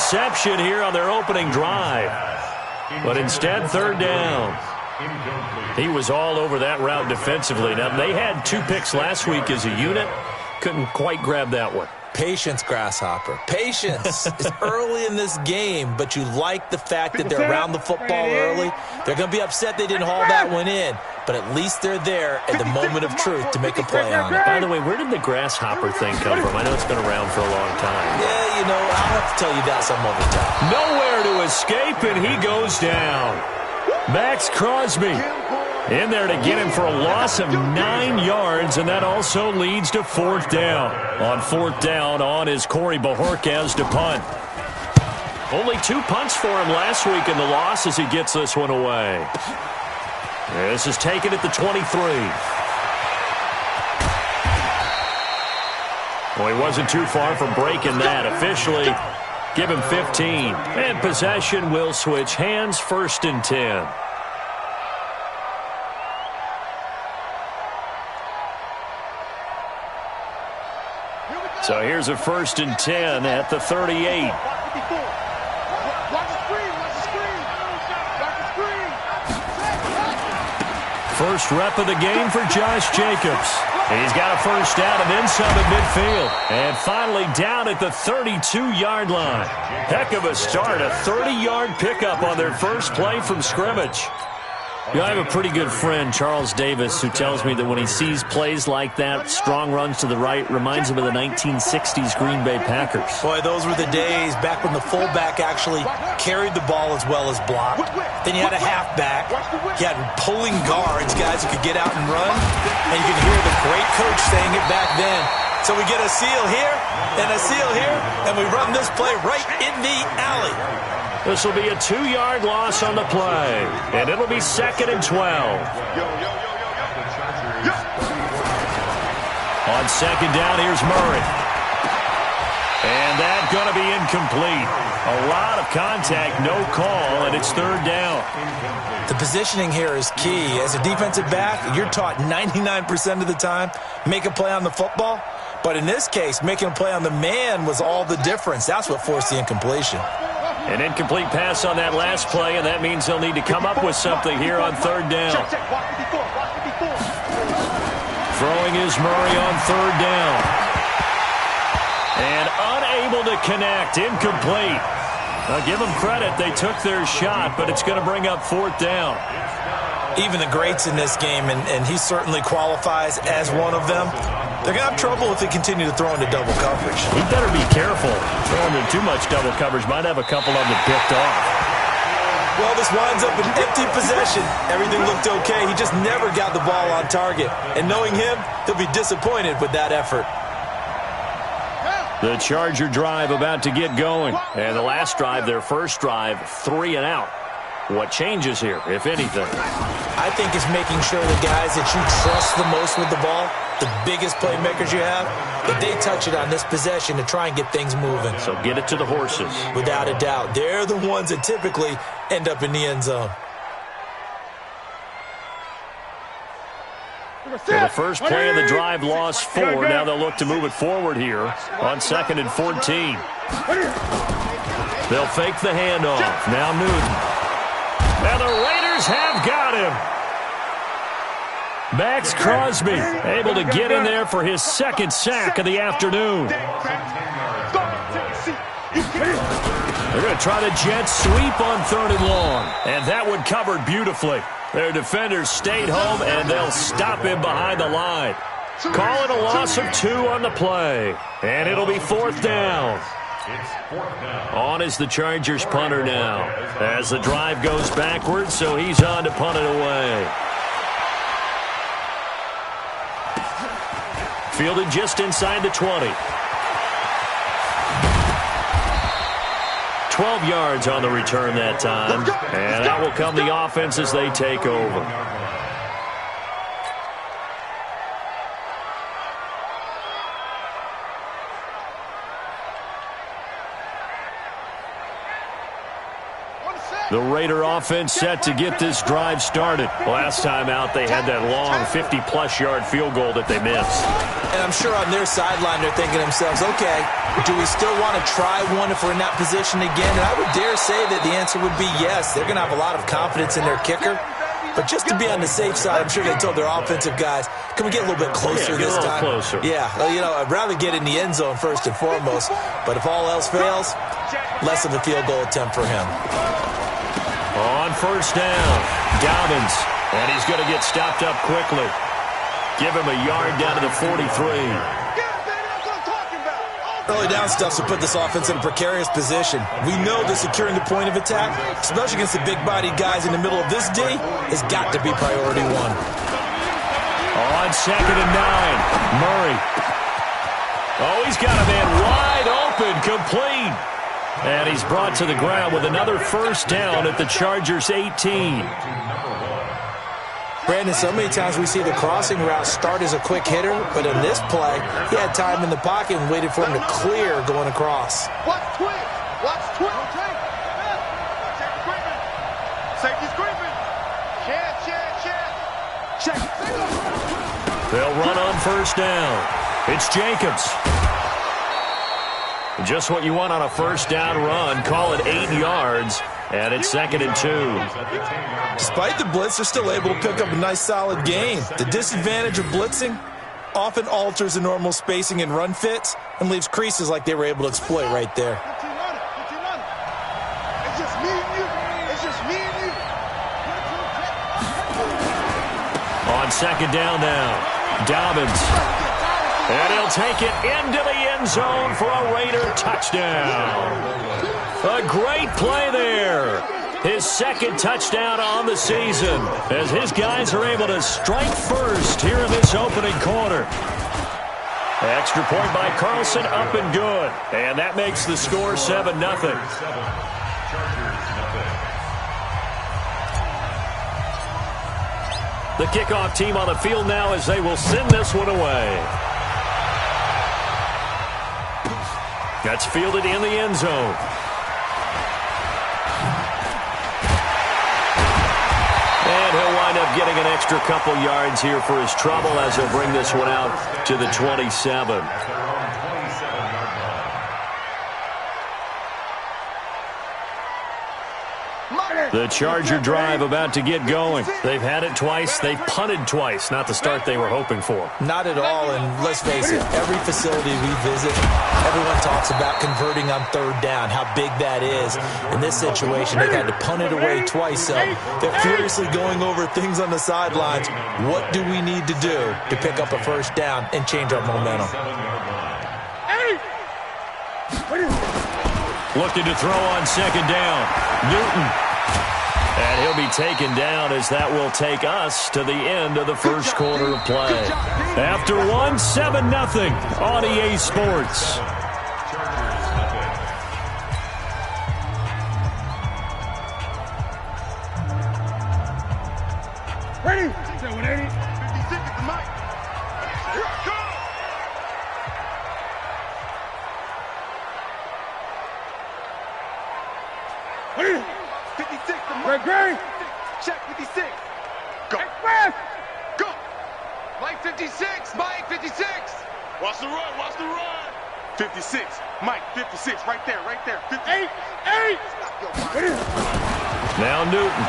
interception here on their opening drive. But instead, third down. He was all over that route defensively. Now, they had 2 picks last week as a unit. Couldn't quite grab that one. Patience, Grasshopper. Patience. It's early in this game, but you like the fact that they're around the football early. They're going to be upset they didn't haul that one in, but at least they're there at the moment of truth to make a play on it. By the way, where did the Grasshopper thing come from? I know it's been around for a long time. Yeah, I'll have to tell you that some other time. Nowhere to escape, and he goes down. Max Crosby in there to get him for a loss of 9 yards, and that also leads to 4th down. On 4th down, on is Corey Bojorquez to punt. Only 2 punts for him last week in the loss as he gets this one away. This is taken at the 23. Well, he wasn't too far from breaking that. Officially, give him 15. And possession will switch hands, 1st and 10. So here's a 1st and 10 at the 38. First rep of the game for Josh Jacobs. He's got a 1st down and then some at midfield. And finally down at the 32-yard line. Heck of a start, a 30-yard pickup on their first play from scrimmage. I have a pretty good friend, Charles Davis, who tells me that when he sees plays like that, strong runs to the right, reminds him of the 1960s Green Bay Packers. Boy, those were the days back when the fullback actually carried the ball as well as blocked. Then you had a halfback. You had pulling guards, guys who could get out and run. And you could hear the great coach saying it back then. So we get a seal here and a seal here, and we run this play right in the alley. This will be a 2-yard loss on the play, and it'll be 2nd and 12. On 2nd down, here's Murray. And that's going to be incomplete. A lot of contact, no call, and it's 3rd down. The positioning here is key. As a defensive back, you're taught 99% of the time, make a play on the football. But in this case, making a play on the man was all the difference. That's what forced the incompletion. An incomplete pass on that last play, and that means they'll need to come up with something here on 3rd down. Throwing is Murray on 3rd down. And unable to connect, incomplete. Now give them credit, they took their shot, but it's going to bring up 4th down. Even the greats in this game, and he certainly qualifies as one of them, they're going to have trouble if they continue to throw into double coverage. He better be careful. Throwing into too much double coverage might have a couple of them picked off. Well, this winds up an empty possession. Everything looked okay. He just never got the ball on target. And knowing him, he'll be disappointed with that effort. The Charger drive about to get going. And the last drive, their first drive, 3 and out. What changes here, if anything? I think it's making sure the guys that you trust the most with the ball, the biggest playmakers you have, that they touch it on this possession to try and get things moving. So get it to the horses. Without a doubt. They're the ones that typically end up in the end zone. So the first play of the drive lost 4. Now they'll look to move it forward here on 2nd and 14. They'll fake the handoff. Now Newton. And the Raiders have got him. Max Crosby able to get in there for his 2nd sack of the afternoon. They're going to try the jet sweep on 3rd and long. And that one covered beautifully. Their defenders stayed home, and they'll stop him behind the line. Call it a loss of 2 on the play. And it'll be 4th down. On is the Chargers punter now. As the drive goes backwards, so he's on to punt it away. Fielded just inside the 20. 12 yards on the return that time. And that will come the offense as they take over. The Raider offense set to get this drive started. Last time out, they had that long 50-plus yard field goal that they missed. And I'm sure on their sideline they're thinking to themselves, okay, do we still want to try one if we're in that position again? And I would dare say that the answer would be yes. They're going to have a lot of confidence in their kicker. But just to be on the safe side, I'm sure they told their offensive guys, can we get a little bit closer this time? Closer. Yeah, well, I'd rather get in the end zone first and foremost. But if all else fails, less of a field goal attempt for him. On first down, Dobbins. And he's going to get stopped up quickly. Give him a yard down to the 43. Early down stuff to put this offense in a precarious position. We know that securing the point of attack, especially against the big-bodied guys in the middle of this D, has got to be priority one. On 2nd and 9, Murray. Oh, he's got a man wide open, complete. And he's brought to the ground with another first down at the Chargers' 18. Brandon, so many times we see the crossing route start as a quick hitter, but in this play, he had time in the pocket and waited for him to clear going across. Watch twin. Watch twin. Safety's creeping. Check. They'll run on first down. It's Jacobs. Just what you want on a first down run. Call it 8 yards. And it's 2nd and 2. Despite the blitz, they're still able to pick up a nice, solid gain. The disadvantage of blitzing often alters the normal spacing and run fits and leaves creases like they were able to exploit right there. It's just me and you. It's just me and you. On 2nd down now, Dobbins. And he'll take it into the end zone for a Raider touchdown. A great play there. His 2nd touchdown on the season as his guys are able to strike first here in this opening quarter. Extra point by Carlson, up and good. And that makes the score 7-0. The kickoff team on the field now as they will send this one away. That's fielded in the end zone. And he'll wind up getting an extra couple yards here for his trouble as he'll bring this one out to the 27. The Charger drive about to get going. They've had it twice. They've punted twice. Not the start they were hoping for. Not at all, and let's face it, every facility we visit, everyone talks about converting on 3rd down, how big that is. In this situation, they've had to punt it away twice, so they're furiously going over things on the sidelines. What do we need to do to pick up a first down and change our momentum? Looking to throw on 2nd down. Newton. And he'll be taken down as that will take us to the end of the first quarter of play. After 7-0 on EA Sports. Ready? 180. 56 at the mic. Here I come. Ready? 56 the mic. Great. Check 56. Go. Express. Go. Mike 56. Mike 56. Watch the run. Watch the run. 56. Mike 56. Right there. 58. 8. Now Newton.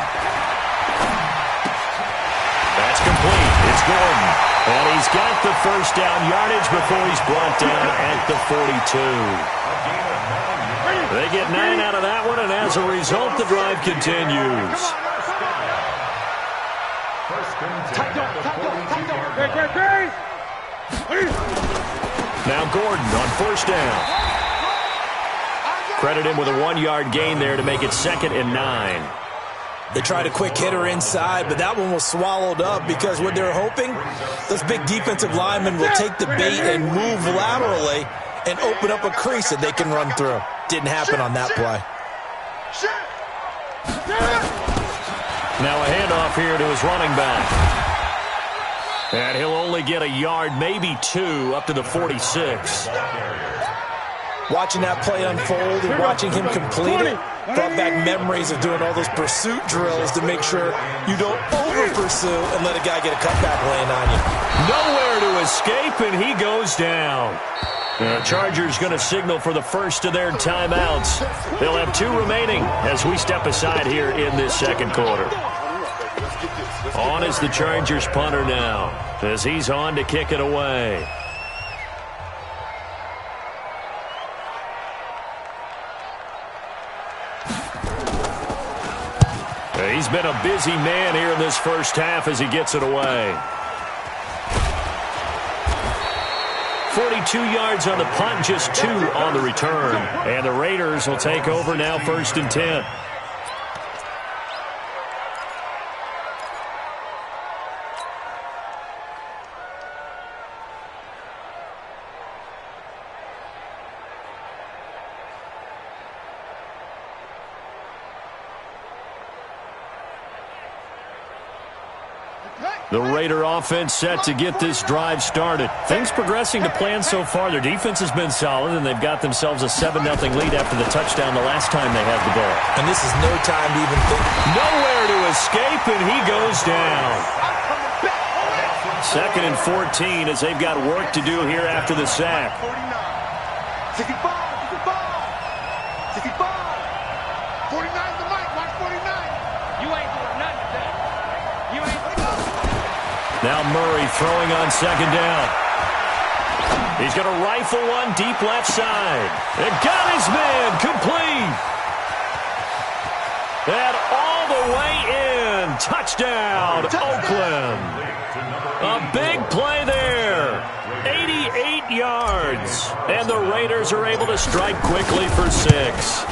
That's complete. It's Gordon. And he's got the first down yardage before he's brought down at the 42. They get 9 out of that one, and as a result, the drive continues. Now Gordon on first down. Credit him with a 1-yard gain there to make it 2nd and 9. They tried a quick hitter inside, but that one was swallowed up because what they're hoping, those big defensive linemen will take the bait and move laterally and open up a crease that they can run through. Didn't happen on that play. Now a handoff here to his running back. And he'll only get a yard, maybe 2, up to the 46. Watching that play unfold and watching him complete it brought back memories of doing all those pursuit drills to make sure you don't over-pursue and let a guy get a cutback lane on you. Nowhere to escape, and he goes down. The Chargers going to signal for the first of their timeouts. They'll have 2 remaining as we step aside here in this second quarter. On is the Chargers punter now as he's on to kick it away. He's been a busy man here in this first half as he gets it away. 42 yards on the punt, just 2 on the return. And the Raiders will take over now, 1st and 10. The Raider offense set to get this drive started. Things progressing to plan so far. Their defense has been solid, and they've got themselves a 7-0 lead after the touchdown the last time they had the ball. And this is no time to even think. Nowhere to escape, and he goes down. 2nd and 14 as they've got work to do here after the sack. 65, 65, 65. 49 the mic, watch 49. You ain't doing nothing today. You ain't. Now Murray throwing on 2nd down. He's going to rifle one deep left side. And got his man complete. And all the way in. Touchdown, Oakland. A big play there. 88 yards. And the Raiders are able to strike quickly for 6.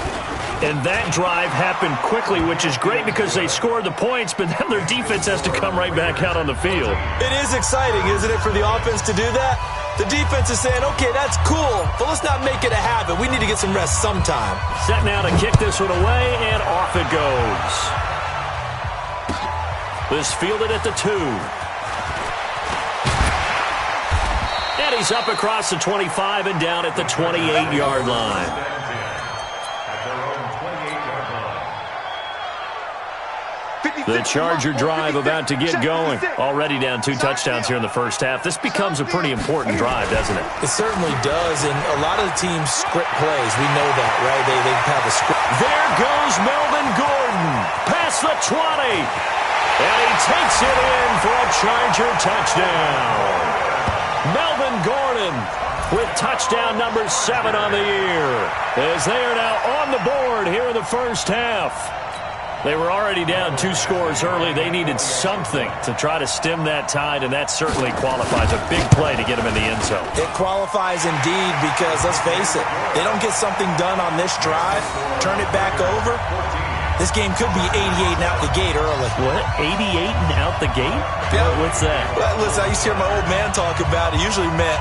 And that drive happened quickly, which is great because they scored the points, but then their defense has to come right back out on the field. It is exciting, isn't it, for the offense to do that? The defense is saying, okay, that's cool, but let's not make it a habit. We need to get some rest sometime. Set now to kick this one away, and off it goes. This fielded at the 2. And he's up across the 25 and down at the 28-yard line. The Charger drive about to get going. Already down 2 touchdowns here in the first half. This becomes a pretty important drive, doesn't it? It certainly does, and a lot of the teams script plays. We know that, right? They have a script. There goes Melvin Gordon. Past the 20. And he takes it in for a Charger touchdown. Melvin Gordon with touchdown number 7 on the year. As they are now on the board here in the first half. They were already down 2 scores early. They needed something to try to stem that tide, and that certainly qualifies. A big play to get them in the end zone. It qualifies indeed because, let's face it, they don't get something done on this drive, turn it back over, this game could be 88 and out the gate early. What? 88 and out the gate? Yeah. What's that? Well, listen, I used to hear my old man talk about it. Usually meant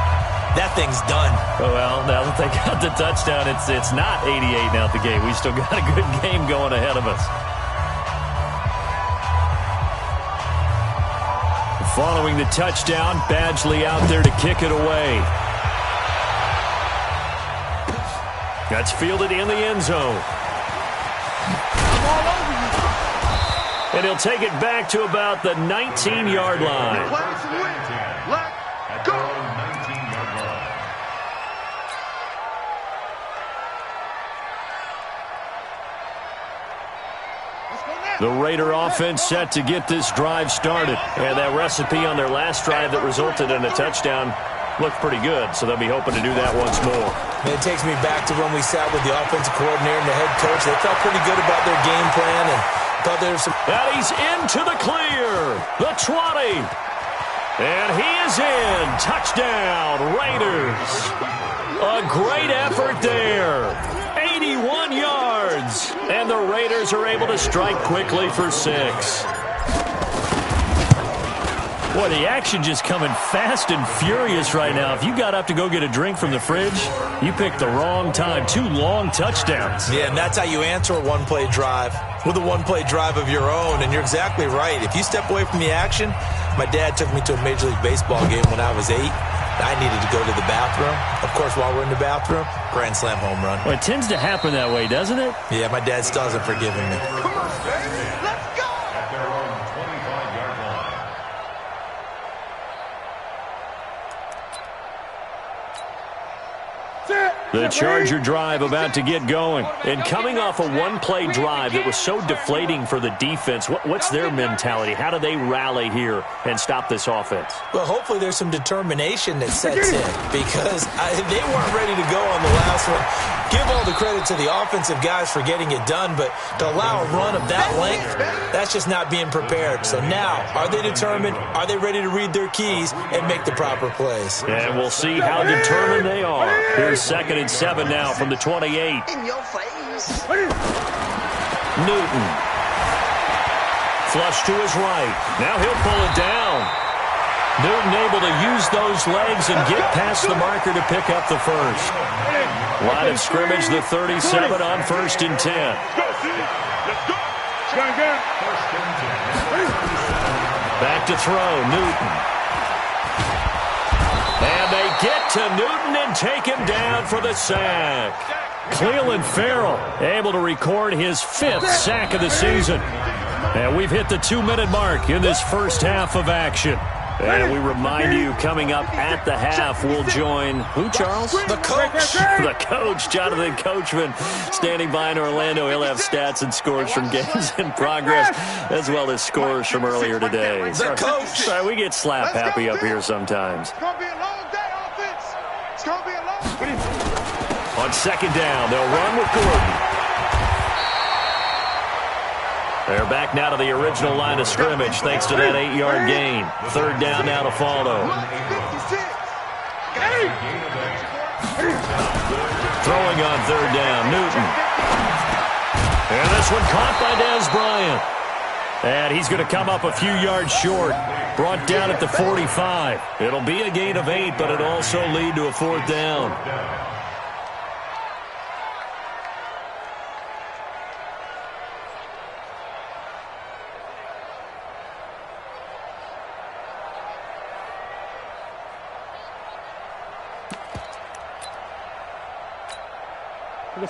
that thing's done. Well, now that they got the touchdown, it's not 88 and out the gate. We still got a good game going ahead of us. Following the touchdown, Badgley out there to kick it away. That's fielded in the end zone. And he'll take it back to about the 19-yard line. Let's go. The Raider offense set to get this drive started. And that recipe on their last drive that resulted in a touchdown looked pretty good, so they'll be hoping to do that once more. And it takes me back to when we sat with the offensive coordinator and the head coach. They felt pretty good about their game plan and thought there was some... And he's into the clear. The 20. And he is in. Touchdown, Raiders. A great effort there. 81 yards. And the Raiders are able to strike quickly for 6. Boy, the action just coming fast and furious right now. If you got up to go get a drink from the fridge, you picked the wrong time. 2 long touchdowns. Yeah, and that's how you answer a one-play drive with a one-play drive of your own. And you're exactly right. If you step away from the action, my dad took me to a Major League Baseball game when I was 8. I needed to go to the bathroom. Of course, while we're in the bathroom, grand slam home run. Well, it tends to happen that way, doesn't it? Yeah, my dad still hasn't forgiven me. Come on, baby. Let's go. At their own 25-yard line. The Charger drive about to get going. And coming off a one-play drive that was so deflating for the defense, what's their mentality? How do they rally here and stop this offense? Well, hopefully there's some determination that sets in because they weren't ready to go on the last one. Give all the credit to the offensive guys for getting it done, but to allow a run of that length, that's just not being prepared. So now, are they determined? Are they ready to read their keys and make the proper plays? And we'll see how determined they are. Here's 2nd and 7 now from the 28. In your face. Newton. Flush to his right. Now he'll pull it down. Newton able to use those legs and get past the marker to pick up the first. Line of scrimmage, the 37 on 1st and 10. Back to throw, Newton. And they get to Newton and take him down for the sack. Cleveland Farrell able to record his 5th sack of the season. And we've hit the 2-minute mark in this first half of action. And we remind you, coming up at the half, we'll join who, Charles? The coach. The coach, Jonathan Coachman, standing by in Orlando. He'll have stats and scores from games in progress, as well as scores from earlier today. The coach. Sorry, we get slap happy up here sometimes. It's going to be a long day, offense. It's going to be a long day. On 2nd down, they'll run with Gordon. They're back now to the original line of scrimmage thanks to that 8-yard gain. 3rd down now to follow. Throwing on 3rd down, Newton. And this one caught by Dez Bryant. And he's going to come up a few yards short. Brought down at the 45. It'll be a gain of 8, but it'll also lead to a 4th down.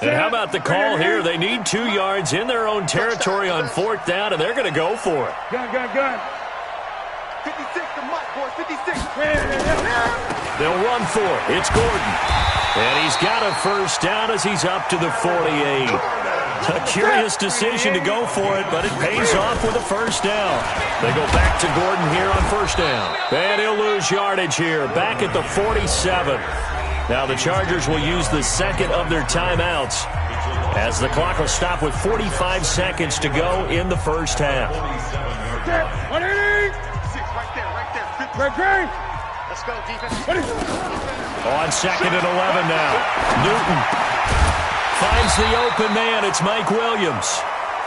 And how about the call here? They need 2 yards in their own territory on 4th down, and they're going to go for it. Gun. 56 to Mike, boys, 56. They'll run for it. It's Gordon. And he's got a 1st down as he's up to the 48. A curious decision to go for it, but it pays off with a 1st down. They go back to Gordon here on 1st down. And he'll lose yardage here, back at the 47. Now the Chargers will use the 2nd of their timeouts as the clock will stop with 45 seconds to go in the first half. Right there. Let's go, defense. On 2nd and 11 now. Newton finds the open man. It's Mike Williams.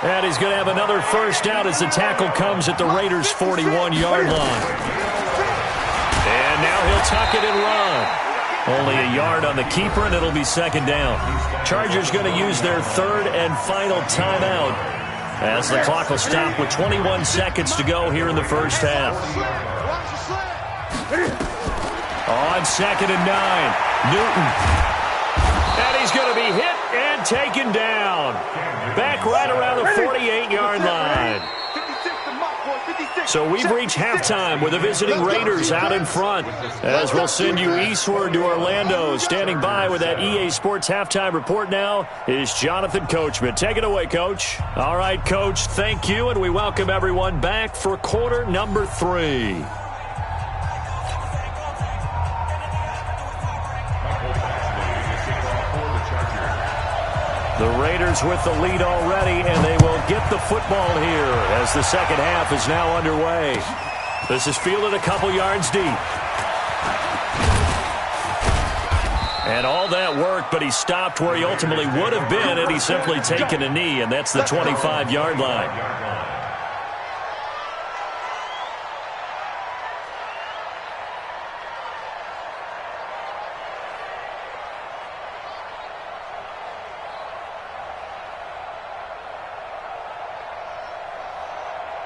And he's going to have another 1st down as the tackle comes at the Raiders' 41-yard line. And now he'll tuck it and run. Only a yard on the keeper, and it'll be 2nd down. Chargers going to use their 3rd and final timeout as the clock will stop with 21 seconds to go here in the first half. On 2nd and 9, Newton. And he's going to be hit and taken down. Back right around the 48-yard line. So we've reached halftime with the visiting Raiders out in front. As we'll send you eastward to Orlando. Standing by with that EA Sports halftime report now is Jonathan Coachman. Take it away, Coach. All right, Coach, thank you, and we welcome everyone back for quarter number 3. The Raiders with the lead already, and they will get the football here as the second half is now underway. This is fielded a couple yards deep. And all that work, but he stopped where he ultimately would have been had he simply taken a knee, and that's the 25-yard line.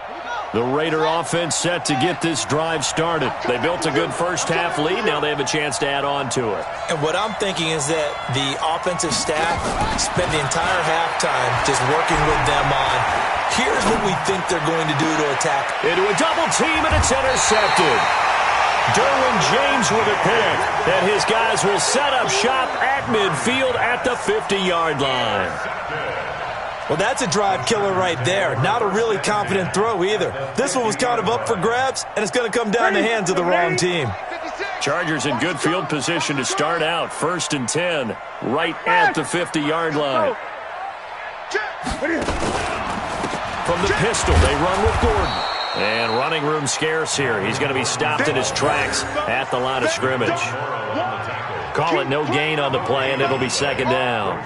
Here we go. The Raider offense set to get this drive started. They built a good first-half lead. Now they have a chance to add on to it. And what I'm thinking is that the offensive staff spent the entire halftime just working with them on, here's what we think they're going to do to attack. Into a double team, and it's intercepted. Derwin James with a pick. And his guys will set up shop at midfield at the 50-yard line. Well, that's a drive killer right there. Not a really confident throw either. This one was kind of up for grabs, and it's going to come down the hands of the wrong team. Chargers in good field position to start out. 1st and 10, right at the 50-yard line. From the pistol, they run with Gordon. And running room scarce here. He's going to be stopped in his tracks at the line of scrimmage. Call it no gain on the play, and it'll be 2nd down.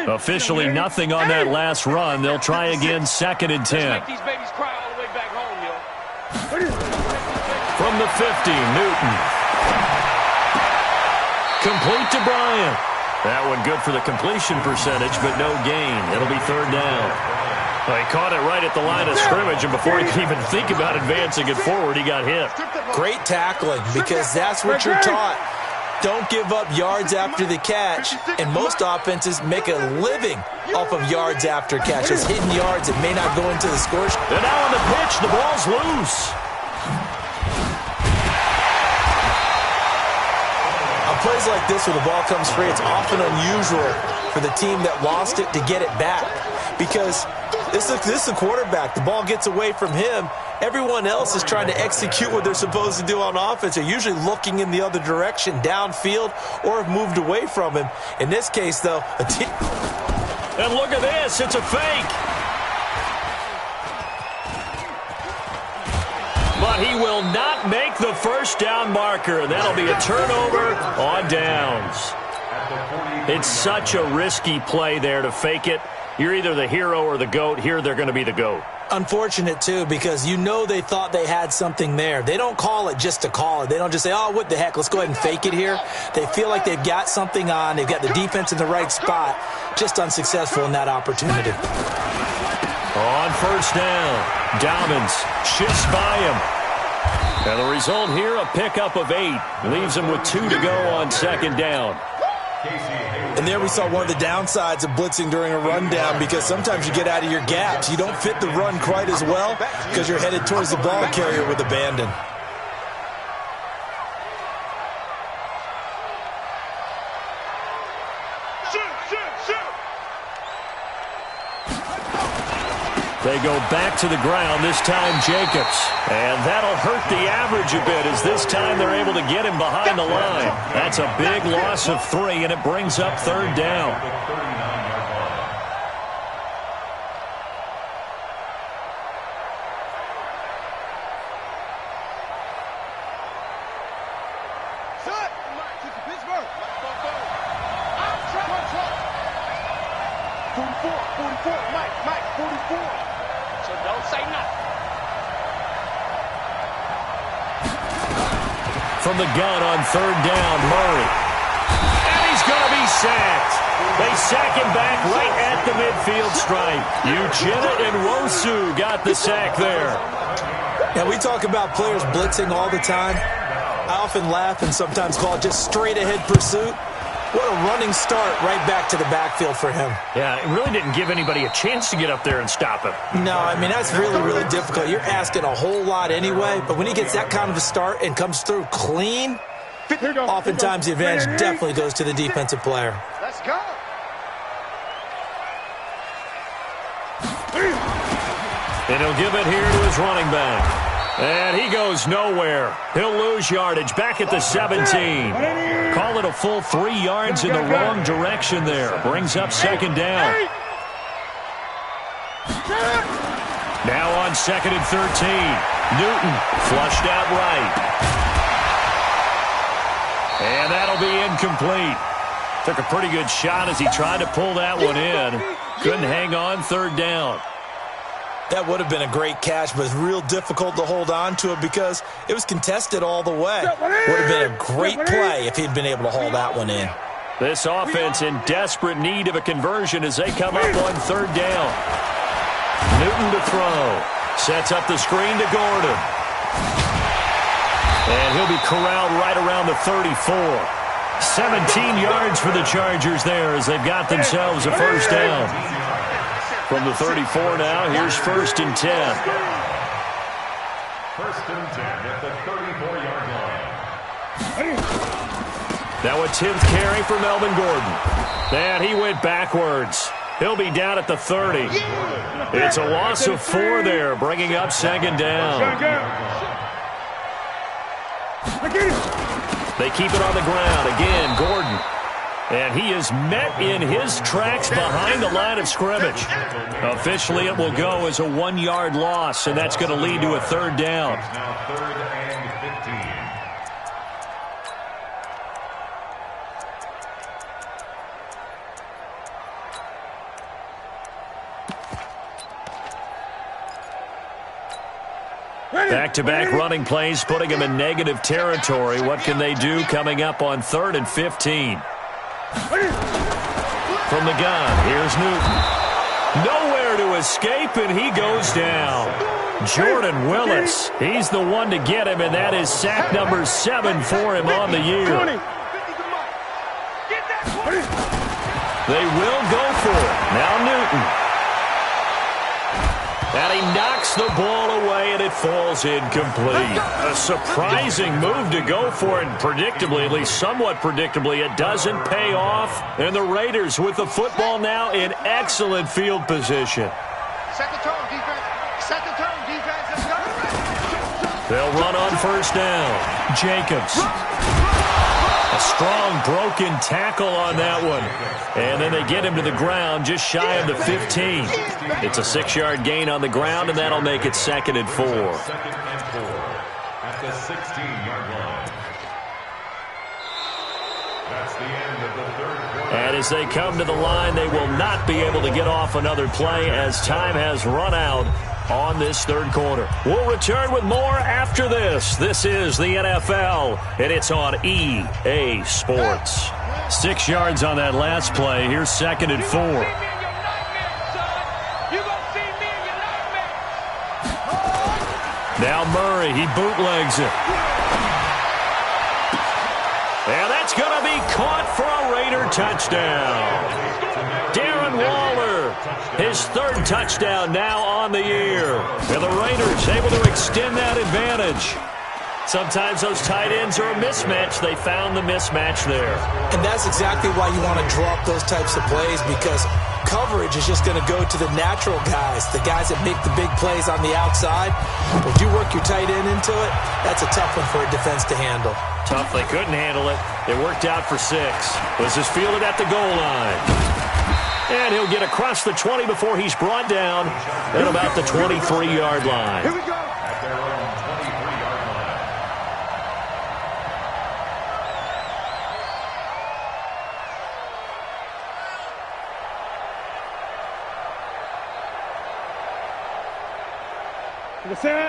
Officially nothing on that last run. They'll try again 2nd and 10. From the 50, Newton. Complete to Bryant. That one good for the completion percentage, but no gain. It'll be 3rd down. Well, he caught it right at the line of scrimmage, and before he could even think about advancing it forward, he got hit. Great tackling, because that's what you're taught. Don't give up yards after the catch, and most offenses make a living off of yards after catch. It's hidden yards that may not go into the score sheet. And now on the pitch, the ball's loose. On plays like this where the ball comes free, it's often unusual for the team that lost it to get it back, because this is the quarterback. The ball gets away from him. Everyone else is trying to execute what they're supposed to do on offense. They're usually looking in the other direction, downfield, or have moved away from him. In this case, though, a team... And look at this. It's a fake. But he will not make the 1st down marker. That'll be a turnover on downs. It's such a risky play there to fake it. You're either the hero or the GOAT. Here they're going to be the GOAT. Unfortunate, too, because you know they thought they had something there. They don't call it just to call it. They don't just say, oh, what the heck, let's go ahead and fake it here. They feel like they've got something on. They've got the defense in the right spot. Just unsuccessful in that opportunity. On 1st down, Dobbins shifts by him. And the result here, a pickup of 8. Leaves him with 2 to go on 2nd down. And there we saw one of the downsides of blitzing during a rundown, because sometimes you get out of your gaps. You don't fit the run quite as well because you're headed towards the ball carrier with abandon. They go back to the ground, this time Jacobs. And that'll hurt the average a bit, as this time they're able to get him behind the line. That's a big loss of 3, and it brings up 3rd down. From the gun on 3rd down, Murray. And he's going to be sacked. They sack him back right at the midfield stripe. Uchenna and Wosu got the sack there. Now, we talk about players blitzing all the time. I often laugh and sometimes call it just straight-ahead pursuit. What a running start right back to the backfield for him. Yeah, it really didn't give anybody a chance to get up there and stop him. No, I mean, that's really, really difficult. You're asking a whole lot anyway, but when he gets that kind of a start and comes through clean, oftentimes the advantage definitely goes to the defensive player. Let's go. And he'll give it here to his running back. And he goes nowhere. He'll lose yardage back at the 17. Call it a full 3 yards in the wrong direction there. Brings up 2nd down. Now on 2nd and 13. Newton flushed out right. And that'll be incomplete. Took a pretty good shot as he tried to pull that one in. Couldn't hang on 3rd down. That would have been a great catch, but it's real difficult to hold on to it because it was contested all the way. Would have been a great play if he'd been able to haul that one in. This offense in desperate need of a conversion as they come up on third down. Newton to throw. Sets up the screen to Gordon. And he'll be corralled right around the 34. 17 yards for the Chargers there as they've got themselves a first down. From the 34 now, here's 1st and 10. 1st and 10 at the 34-yard line. Now a 10th carry for Melvin Gordon. And he went backwards. He'll be down at the 30. It's a loss of 4 there, bringing up 2nd down. They keep it on the ground. Again, Gordon. And he is met in his tracks behind the line of scrimmage. Officially, it will go as a 1-yard loss, and that's going to lead to a 3rd down. Now 3rd and 15. Back-to-back running plays, putting him in negative territory. What can they do coming up on 3rd and 15? From the gun, here's Newton. Nowhere to escape, and he goes down. Jordan Willis, he's the one to get him, and that is sack number 7 for him on the year. They will go for it. Now Newton. And he knocks the ball away, and it falls incomplete. A surprising move to go for it, and predictably, at least somewhat predictably, it doesn't pay off. And the Raiders with the football now in excellent field position. Set the tone, defense. Set the tone, defense. Let's go. They'll run on 1st down. Jacobs. A strong broken tackle on that one. And then they get him to the ground just shy of the 15. It's a 6-yard gain on the ground, and that'll make it 2nd and 4. 2nd and 4 at the 16-yard line. That's the end of the 3rd quarter. And as they come to the line, they will not be able to get off another play as time has run out on this 3rd quarter. We'll return with more after this. This is the NFL, and it's on EA Sports. 6 yards on that last play. Here's 2nd and 4. Now Murray, he bootlegs it. And that's going to be caught for a Raider touchdown. Darren Waller, his 3rd touchdown now on the year. And the Raiders able to extend that advantage. Sometimes those tight ends are a mismatch. They found the mismatch there. And that's exactly why you want to draw up those types of plays, because coverage is just going to go to the natural guys, the guys that make the big plays on the outside. Would you work your tight end into it? That's a tough one for a defense to handle. Tough, they couldn't handle it. It worked out for 6. This is fielded at the goal line. And he'll get across the 20 before he's brought down at about the 23-yard line. Here we go. At their own 23-yard line.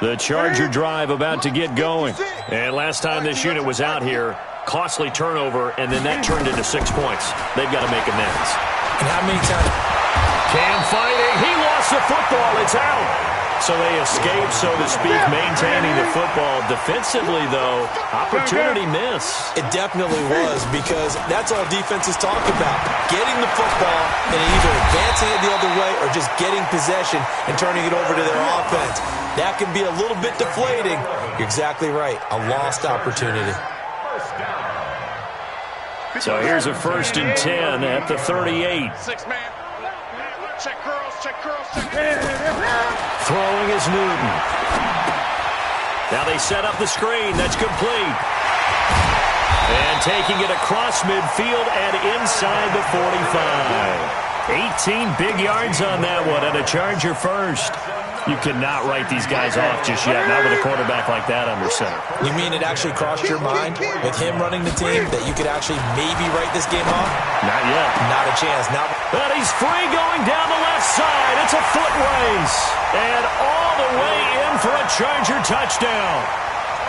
The Charger drive about to get going. And last time this unit was out here, costly turnover, and then that turned into 6 points. They've got to make amends. And how many times? Cam fighting. He lost the football. It's out. So they escape, so to speak, maintaining the football. Defensively, though, opportunity miss. It definitely was, because that's all defenses talk about. Getting the football and either advancing it the other way or just getting possession and turning it over to their offense. That can be a little bit deflating. You're exactly right. A lost opportunity. So here's a 1st and 10 at the 38. 6-man. Check curls, check curls, check. Throwing is Newton. Now they set up the screen. That's complete. And taking it across midfield and inside the 45. 18 big yards on that one, and a Charger first. You cannot write these guys off just yet, not with a quarterback like that under center. You mean it actually crossed your mind with him running the team that you could actually maybe write this game off? Not yet. Not a chance. Now, but he's free going down the left side. It's a foot race. And all the way in for a Charger touchdown.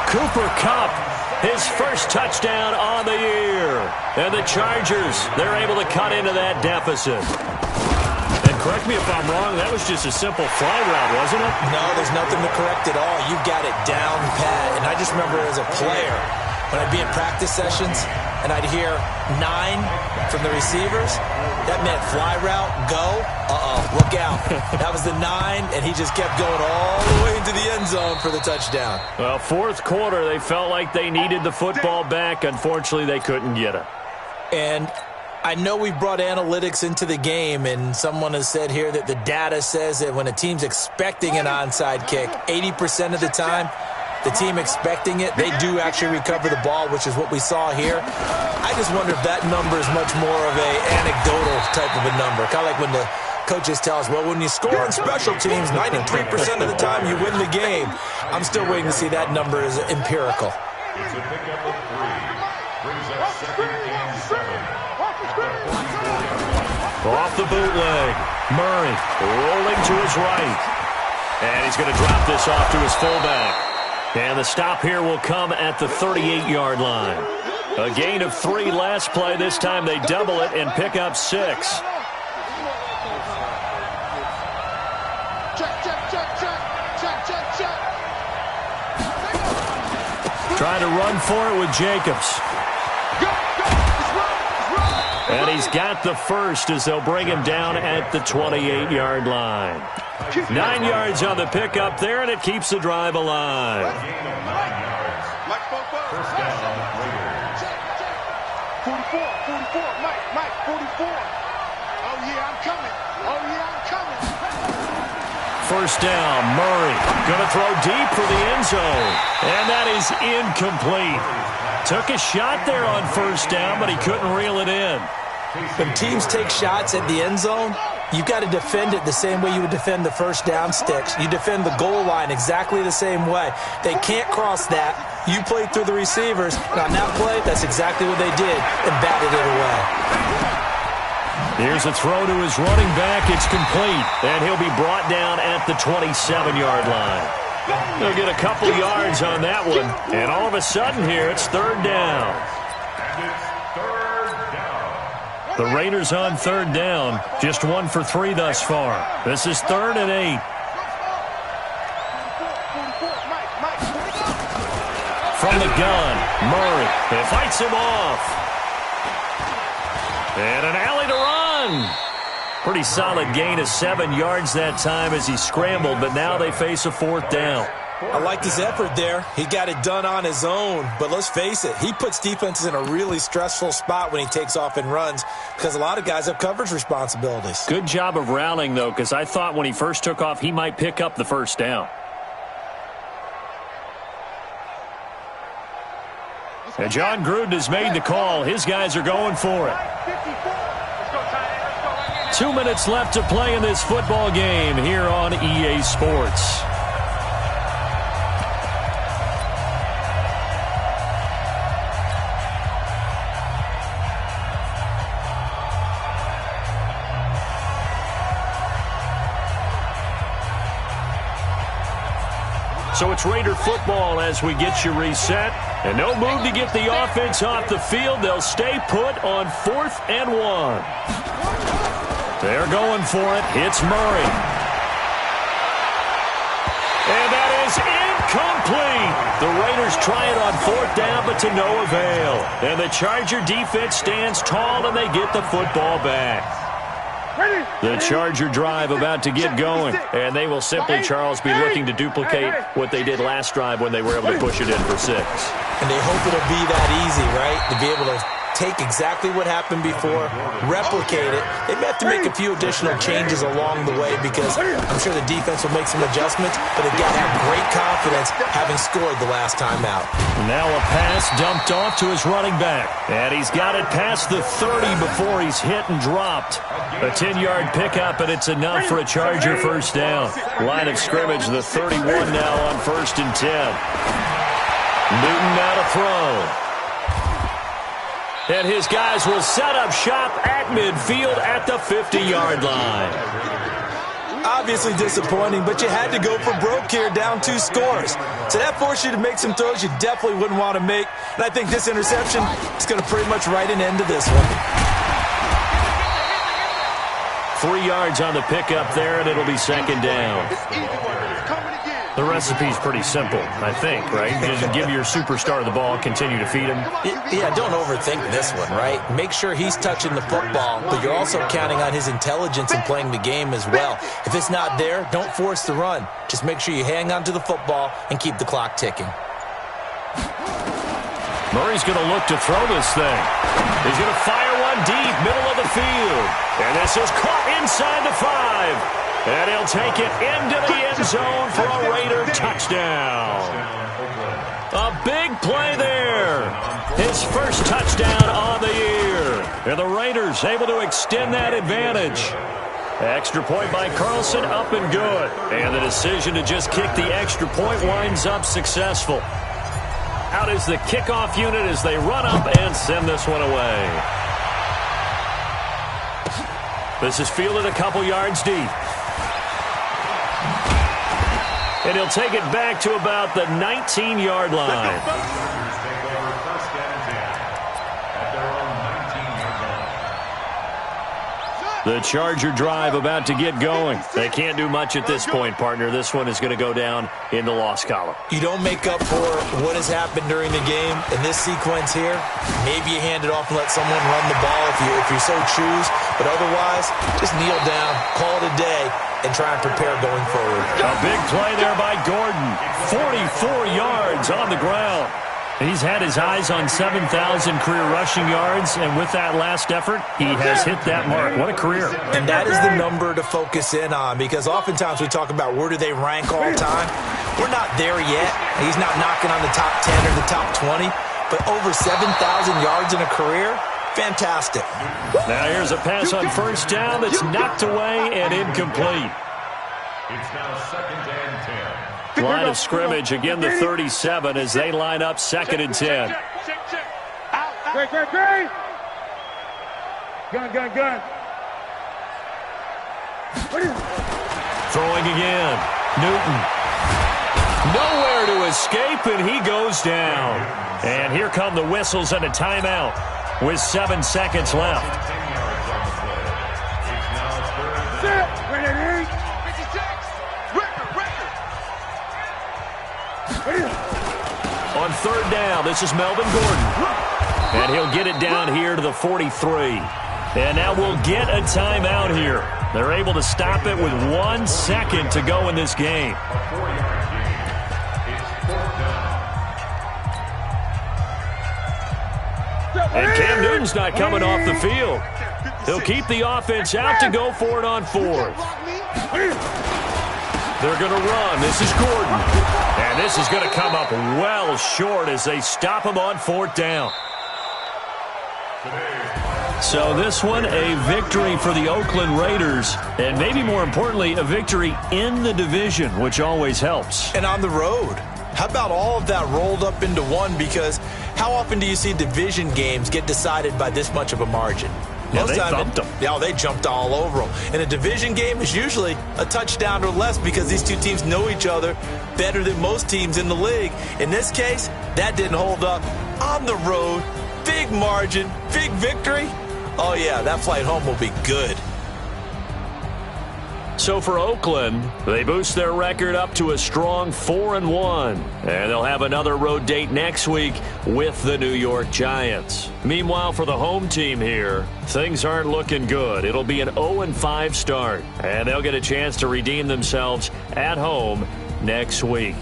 Cooper Kupp, his first touchdown on the year. And the Chargers, they're able to cut into that deficit. And correct me if I'm wrong, that was just a simple fly route, wasn't it? No, there's nothing to correct at all. You got it down pat. And I just remember as a player, when I'd be in practice sessions and I'd hear 9 from the receivers, that meant fly route, go, look out. That was the 9, and he just kept going all the way into the end zone for the touchdown. Well, fourth quarter, they felt like they needed the football back. Unfortunately, they couldn't get it. And I know we brought analytics into the game, and someone has said here that the data says that when a team's expecting an onside kick, 80% of the time, the team expecting it, they do actually recover the ball, which is what we saw here. I just wonder if that number is much more of a anecdotal type of a number. Kind of like when the coaches tell us, well, when you score on special teams, 93% of the time you win the game. I'm still waiting to see that number is empirical. It's a pickup of 3. Brings up 2nd and 7. Off the bootleg. Murray rolling to his right. And he's going to drop this off to his fullback. And the stop here will come at the 38-yard line. A gain of 3 last play. This time they double it and pick up 6. Trying to run for it with Jacobs. And he's got the first as they'll bring him down at the 28-yard line. 9 yards on the pickup there, and it keeps the drive alive. Gain of 9 yards. First down, Raiders. 44, Mike, 44. Oh, yeah, I'm coming. First down, Murray. Going to throw deep for the end zone. And that is incomplete. Took a shot there on first down, but he couldn't reel it in. When teams take shots at the end zone, you've got to defend it the same way you would defend the first down sticks. You defend the goal line exactly the same way. They can't cross that. You play through the receivers, and on that play, that's exactly what they did and batted it away. Here's a throw to his running back. It's complete, and he'll be brought down at the 27-yard line. They'll get a couple yards on that one, and all of a sudden here, it's third down. And it's third down. The Raiders on third down, just 1 for 3 thus far. This is 3rd and 8. From the gun, Murray. It fights him off. And an alley to run. Pretty solid gain of 7 yards that time as he scrambled, but now they face a 4th down. I liked his effort there. He got it done on his own. But let's face it, he puts defenses in a really stressful spot when he takes off and runs because a lot of guys have coverage responsibilities. Good job of rallying, though, because I thought when he first took off, he might pick up the first down. And John Gruden has made the call. His guys are going for it. 2 minutes left to play in this football game here on EA Sports. So it's Raider football as we get you reset. And no move to get the offense off the field. They'll stay put on 4th and 1. They're going for it. It's Murray. And that is incomplete. The Raiders try it on 4th down, but to no avail. And the Charger defense stands tall, and they get the football back. The Charger drive about to get going, and they will simply, Charles, be looking to duplicate what they did last drive when they were able to push it in for 6. And they hope it'll be that easy, right, to be able to take exactly what happened before, replicate it. They may have to make a few additional changes along the way because I'm sure the defense will make some adjustments, but they've got to have great confidence having scored the last time out. Now a pass dumped off to his running back, and he's got it past the 30 before he's hit and dropped. A 10-yard pickup, and it's enough for a Charger first down. Line of scrimmage, the 31 now on 1st and 10. Newton now to throw. And his guys will set up shop at midfield at the 50-yard line. Obviously disappointing, but you had to go for broke here, down 2 scores. So that forced you to make some throws you definitely wouldn't want to make. And I think this interception is going to pretty much write an end to this one. 3 yards on the pickup there, and it'll be second down. The recipe's pretty simple, I think, right? Just give your superstar the ball, continue to feed him. Yeah, don't overthink this one, right? Make sure he's touching the football, but you're also counting on his intelligence in playing the game as well. If it's not there, don't force the run. Just make sure you hang on to the football and keep the clock ticking. Murray's going to look to throw this thing. He's going to fire one deep, middle of the field. And this is caught inside the 5. And he'll take it into the end zone for a Raider touchdown. A big play there. His first touchdown on the year. And the Raiders able to extend that advantage. Extra point by Carlson, up and good. And the decision to just kick the extra point winds up successful. Out is the kickoff unit as they run up and send this one away. This is fielded a couple yards deep. And he'll take it back to about the 19-yard line. The Charger drive about to get going. They can't do much at this point, partner. This one is going to go down in the loss column. You don't make up for what has happened during the game. In this sequence here, maybe you hand it off and let someone run the ball if you so choose. But otherwise, just kneel down, call it a day, and try and prepare going forward. A big play there by Gordon. 44 yards on the ground. He's had his eyes on 7,000 career rushing yards, and with that last effort, he has hit that mark. What a career. And that is the number to focus in on, because oftentimes we talk about where do they rank all time. We're not there yet. He's not knocking on the top 10 or the top 20, but over 7,000 yards in a career, fantastic. Now here's a pass on first down that's knocked away and incomplete. It's now second and 10. Line of scrimmage, again the 37 as they line up second and 10. Great. Gun. Throwing again. Newton. Nowhere to escape, and he goes down. And here come the whistles and a timeout with 7 seconds left. On third down, this is Melvin Gordon. And he'll get it down here to the 43. And now we'll get a timeout here. They're able to stop it with 1 second to go in this game. And Cam Newton's not coming off the field. He'll keep the offense out to go for it on fourth. They're going to run. This is Gordon. And this is going to come up well short as they stop him on fourth down. So this one, a victory for the Oakland Raiders, and maybe more importantly, a victory in the division, which always helps. And on the road. How about all of that rolled up into one? Because how often do you see division games get decided by this much of a margin? Yeah, they thumped them. Yeah, they jumped all over them. And a division game is usually a touchdown or less because these two teams know each other better than most teams in the league. In this case, that didn't hold up. On the road, big margin, big victory. Oh, yeah, that flight home will be good. So for Oakland, they boost their record up to a strong 4-1. And they'll have another road date next week with the New York Giants. Meanwhile, for the home team here, things aren't looking good. It'll be an 0-5 start. And they'll get a chance to redeem themselves at home next week.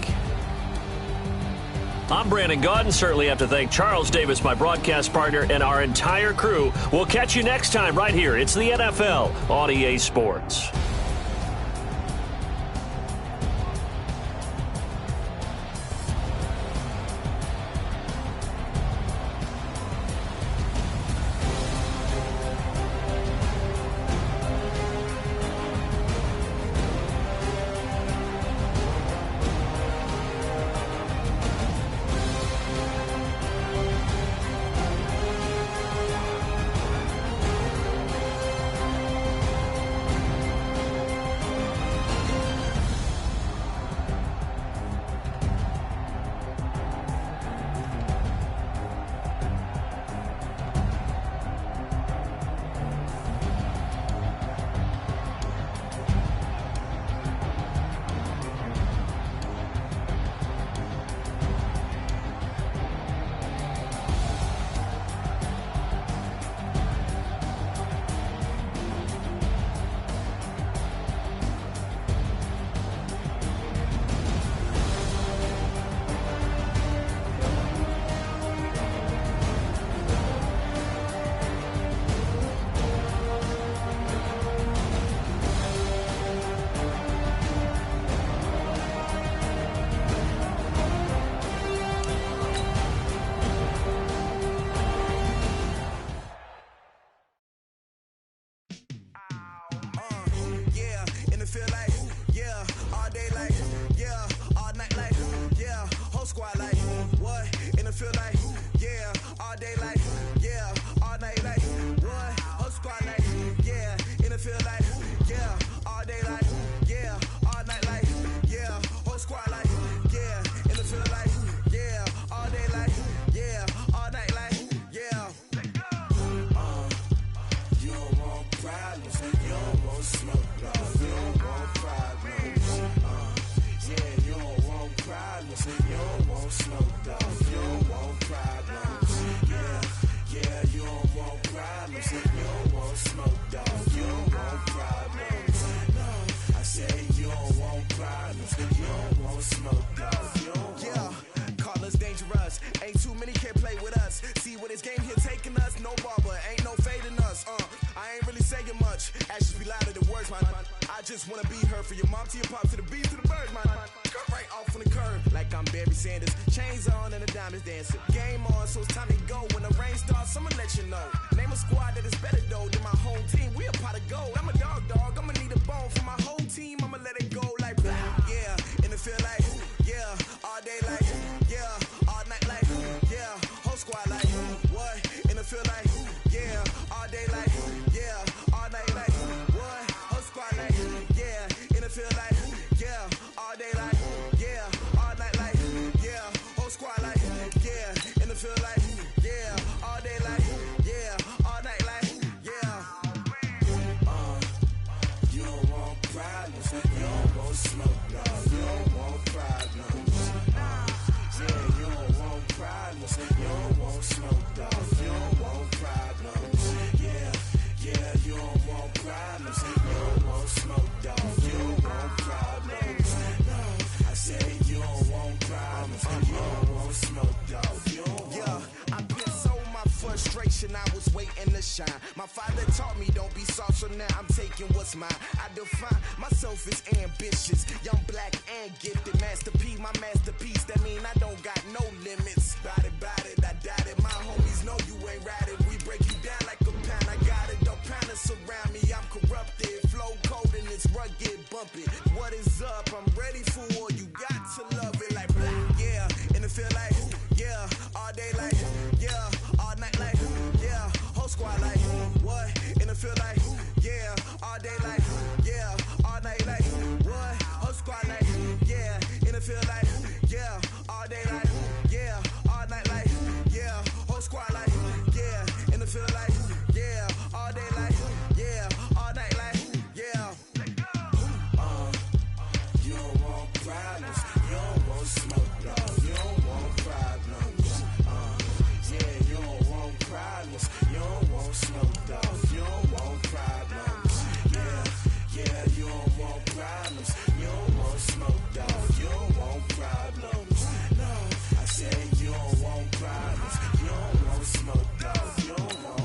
I'm Brandon Gaudin. Certainly have to thank Charles Davis, my broadcast partner, and our entire crew. We'll catch you next time right here. It's the NFL on EA Sports. want smoke, dog. You don't want. Call us dangerous. Ain't too many can play with us. See where this game here taking us. No barber, ain't no fading us. I ain't really saying much. Actions be louder than words, man. I just wanna be heard for your mom to your pop to the beat to the birds, man. Cut right off on the curb like I'm Barry Sanders. Chains on and the diamonds dancing. Game on, so it's time to go. When the rain starts, I'ma let you know. Name a squad that is better though than my home team. We a pot of gold. I'm a dog. I'ma need a bone for my whole team. I'ma let it go like blah. Yeah, and it feel like yeah, all day like yeah, all night like yeah, whole squad like what? And it feel like yeah, all day like yeah, all night like what? Whole squad like yeah, and it feel like yeah, all day like yeah, all night like yeah, whole squad like yeah, and it feel like yeah, all day like yeah, all night like yeah. You don't want problems, you don't want smoke, dog. You don't want problems. Yeah, you don't want problems, you don't want smoke, dog. You don't want problems. Yeah, you don't want problems, you don't want smoke, dog. You don't want problems. No, I said you don't want problems, you don't want smoke, dog. You don't want. I put so my frustration, I was waiting to shine. My father taught me don't be soft, so now I'm taking what's mine. I define myself as ambitious, young, black, and gifted. Master P, my masterpiece. That mean I don't got no limits. Bout it, I doubt it. My homies know you ain't ride it. We break you down like a pound. I got it, don't pound to surround me. I'm corrupted, flow cold and it's rugged, bump it. What is up? I'm ready for war. You got to love it like blah. Yeah, and it feel like yeah, all day like yeah, all night like yeah, whole squad like what? And it feel like yeah, all day like yeah, all night like what? Whole squad like yeah, and it feel like yeah, all day like yeah, all night like yeah, whole squad like yeah, and it feel like yeah, all day like yeah, all night like yeah. You don't want problems, you don't want smoke, dog. You don't want problems. Yeah, you don't want problems, you don't want smoke, dog. You don't want problems. Yeah, you don't want problems, you don't want smoke, dog. You don't want problems. No, I said you don't want problems, you don't want smoke, dog. You don't want.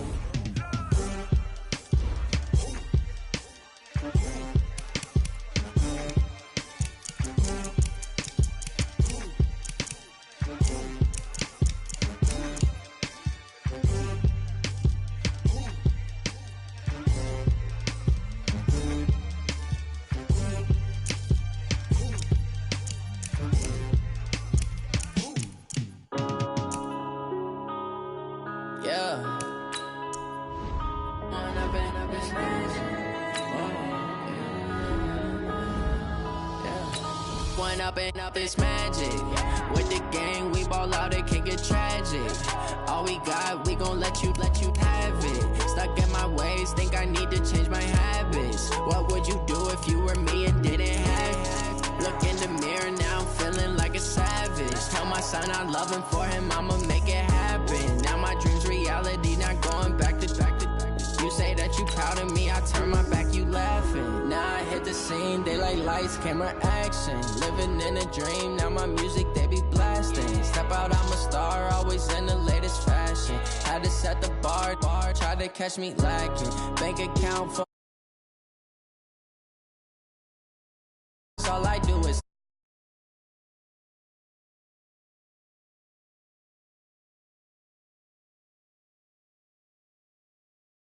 Up this magic. With the gang, we ball out, it can get tragic. All we got, we gon' let you have it. Stuck in my ways, think I need to change my habits. What would you do if you were me and didn't have it? Look in the mirror, now I'm feeling like a savage. Tell my son I love him, for him I'ma make it happen. Now my dream's reality, not going back to. You say that you proud of me, I turn my back, you laughing. Now I hit the scene, they like lights, camera, action. Living in a dream, now my music, they be blasting. Step out, I'm a star, always in the latest fashion. Had to set the bar, try to catch me lacking. Bank account for